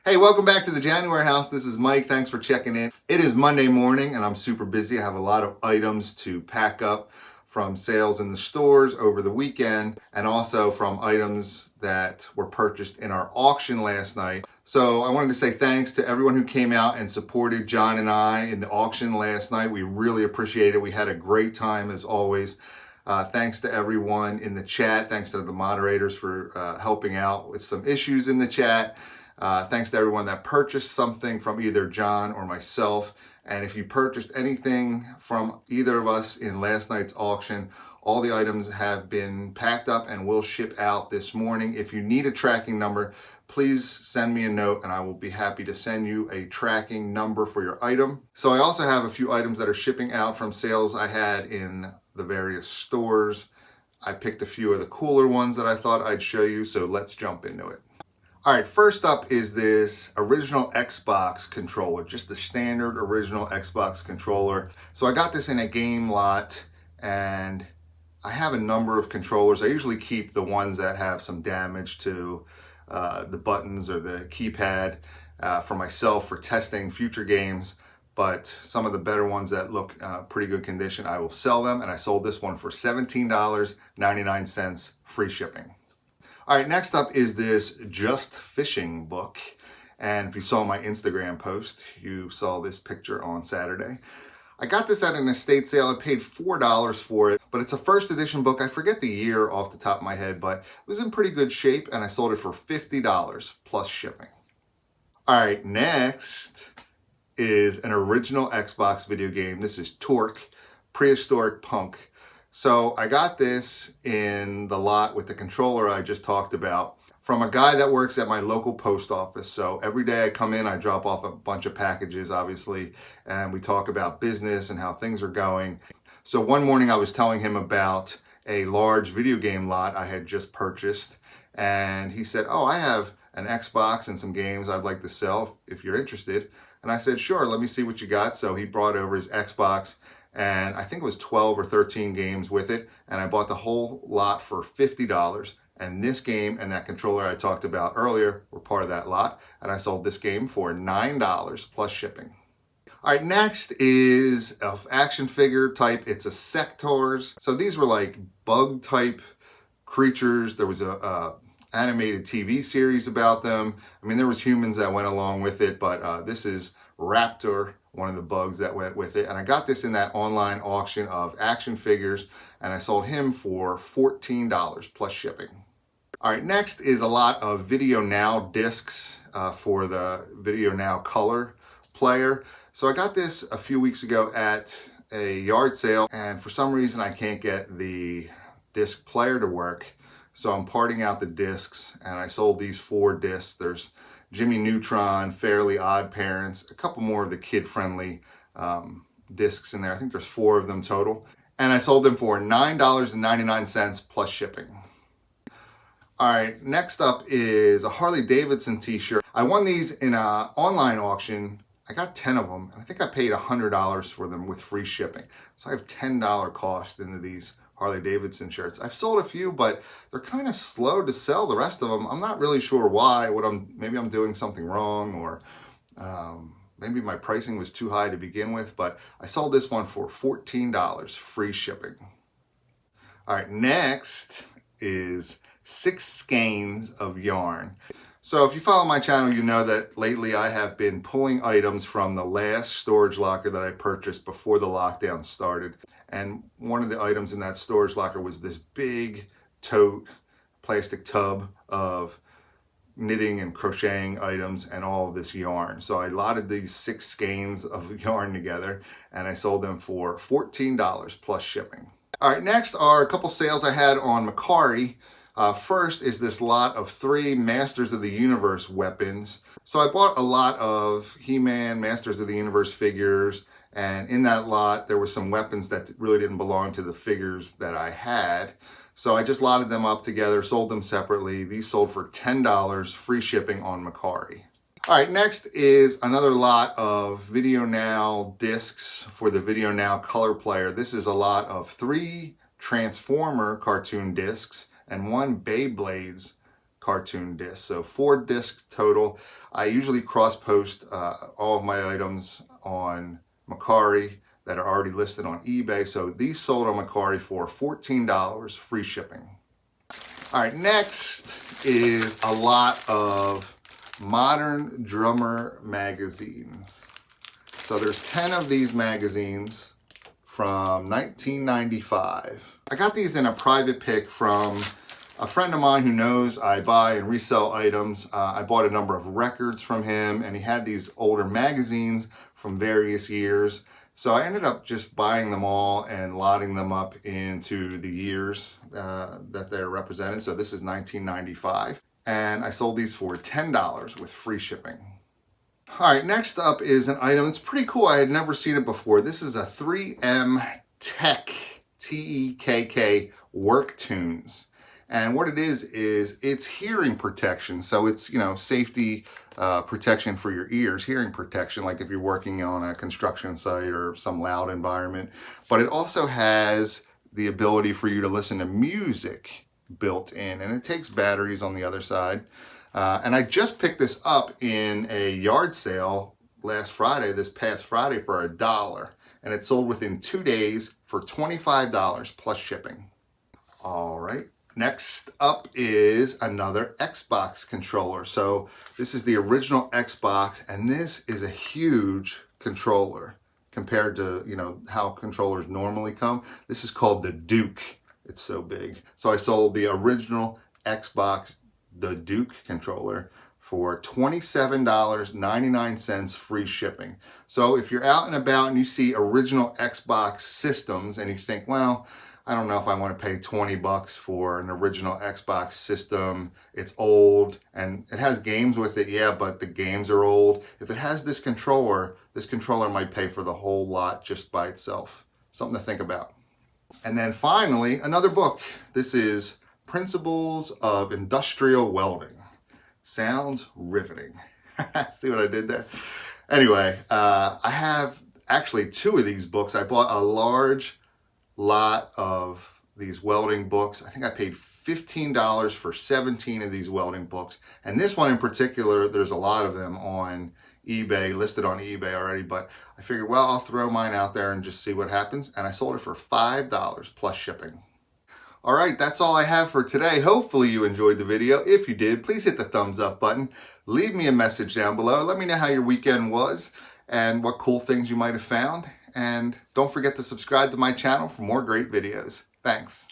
Hey, welcome back to the January House. This is Mike. Thanks for checking in. It is Monday morning and I'm super busy. I have a lot of items to pack up from sales in the stores over the weekend and also from items that were purchased in our auction last night. So I wanted to say thanks to everyone who came out and supported John and I in the auction last night. We really appreciate it. We had a great time as always. Thanks to everyone in the chat. Thanks to the moderators for helping out with some issues in the chat. Thanks to everyone that purchased something from either John or myself. And if you purchased anything from either of us in last night's auction, all the items have been packed up and will ship out this morning. If you need a tracking number, please send me a note and I will be happy to send you a tracking number for your item. So I also have a few items that are shipping out from sales I had in the various stores. I picked a few of the cooler ones that I thought I'd show you, so let's jump into it. All right, first up is this original Xbox controller, just the standard original Xbox controller. So I got this in a game lot and I have a number of controllers. I usually keep the ones that have some damage to the buttons or the keypad for myself for testing future games. But some of the better ones that look pretty good condition, I will sell them. And I sold this one for $17.99, free shipping. All right, next up is this Just Fishing book. And if you saw my Instagram post, you saw this picture on Saturday. I got this at an estate sale. I paid $4 for it, but it's a first edition book. I forget the year off the top of my head, but it was in pretty good shape and I sold it for $50 plus shipping. All right, next is an original Xbox video game. This is Torque, Prehistoric Punk. So I got this in the lot with the controller I just talked about from a guy that works at my local post office. So every day I come in, I drop off a bunch of packages, obviously, and we talk about business and how things are going. So one morning I was telling him about a large video game lot I had just purchased, and he said, "Oh, I have an Xbox and some games I'd like to sell if you're interested." And I said, "Sure, let me see what you got." So he brought over his Xbox, and I think it was 12 or 13 games with it, and I bought the whole lot for $50. And this game and that controller I talked about earlier were part of that lot, and I sold this game for $9 plus shipping. All right, next is an action figure type. It's a Sectors. So these were like bug type creatures. There was a animated TV series about them. I mean, there was humans that went along with it, but this is Raptor, one of the bugs that went with it. And I got this in that online auction of action figures, and I sold him for $14 plus shipping. All right, next is a lot of Video Now discs for the Video Now color player. So I got this a few weeks ago at a yard sale, and for some reason I can't get the disc player to work. So I'm parting out the discs, and I sold these 4 discs. There's Jimmy Neutron, Fairly Odd Parents, a couple more of the kid-friendly discs in there. I think there's 4 of them total. And I sold them for $9.99 plus shipping. All right, next up is a Harley Davidson t-shirt. I won these in an online auction. I got 10 of them, and I think I paid $100 for them with free shipping. So I have $10 cost into these Harley Davidson shirts. I've sold a few, but they're kind of slow to sell the rest of them. I'm not really sure why. Maybe I'm doing something wrong, or maybe my pricing was too high to begin with, but I sold this one for $14, free shipping. All right, next is 6 skeins of yarn. So if you follow my channel, you know that lately I have been pulling items from the last storage locker that I purchased before the lockdown started. And one of the items in that storage locker was this big tote plastic tub of knitting and crocheting items and all of this yarn. So I lotted these 6 skeins of yarn together and I sold them for $14 plus shipping. All right, next are a couple sales I had on Mercari. First is this lot of 3 Masters of the Universe weapons. So I bought a lot of He-Man, Masters of the Universe figures, and in that lot there were some weapons that really didn't belong to the figures that I had. So I just lotted them up together, sold them separately. These sold for $10, free shipping on Mercari. All right, next is another lot of Video Now discs for the Video Now color player. This is a lot of 3 Transformer cartoon discs and 1 Beyblades cartoon discs. So 4 discs total. I usually cross post all of my items on Mercari that are already listed on eBay. So these sold on Mercari for $14, free shipping. All right, next is a lot of modern drummer magazines. So there's 10 of these magazines from 1995. I got these in a private pick from a friend of mine who knows I buy and resell items. I bought a number of records from him, and he had these older magazines from various years. So I ended up just buying them all and lotting them up into the years that they're represented. So this is 1995. And I sold these for $10 with free shipping. All right, next up is an item that's pretty cool. I had never seen it before. This is a 3M Tekk, T-E-K-K, Work Tunes. And what it is it's hearing protection. So it's, you know, safety protection for your ears, hearing protection, like if you're working on a construction site or some loud environment. But it also has the ability for you to listen to music built in, and it takes batteries on the other side. And I just picked this up in a yard sale this past Friday for $1. And it sold within 2 days for $25 plus shipping. All right. Next up is another Xbox controller. So this is the original Xbox, and this is a huge controller compared to, you know, how controllers normally come. This is called the Duke. It's so big. So I sold the original Xbox, the Duke controller, for $27.99 free shipping. So if you're out and about and you see original Xbox systems and you think, well, I don't know if I want to pay 20 bucks for an original Xbox system. It's old and it has games with it, yeah, but the games are old. If it has this controller might pay for the whole lot just by itself. Something to think about. And then finally, another book. This is Principles of Industrial Welding. Sounds riveting. See what I did there? Anyway, I have actually 2 of these books. I bought a large lot of these welding books. I think I paid $15 for 17 of these welding books. And this one in particular, there's a lot of them on eBay, listed on eBay already, but I figured, well, I'll throw mine out there and just see what happens. And I sold it for $5 plus shipping. All right, that's all I have for today. Hopefully you enjoyed the video. If you did, please hit the thumbs up button. Leave me a message down below. Let me know how your weekend was and what cool things you might have found. And don't forget to subscribe to my channel for more great videos. Thanks.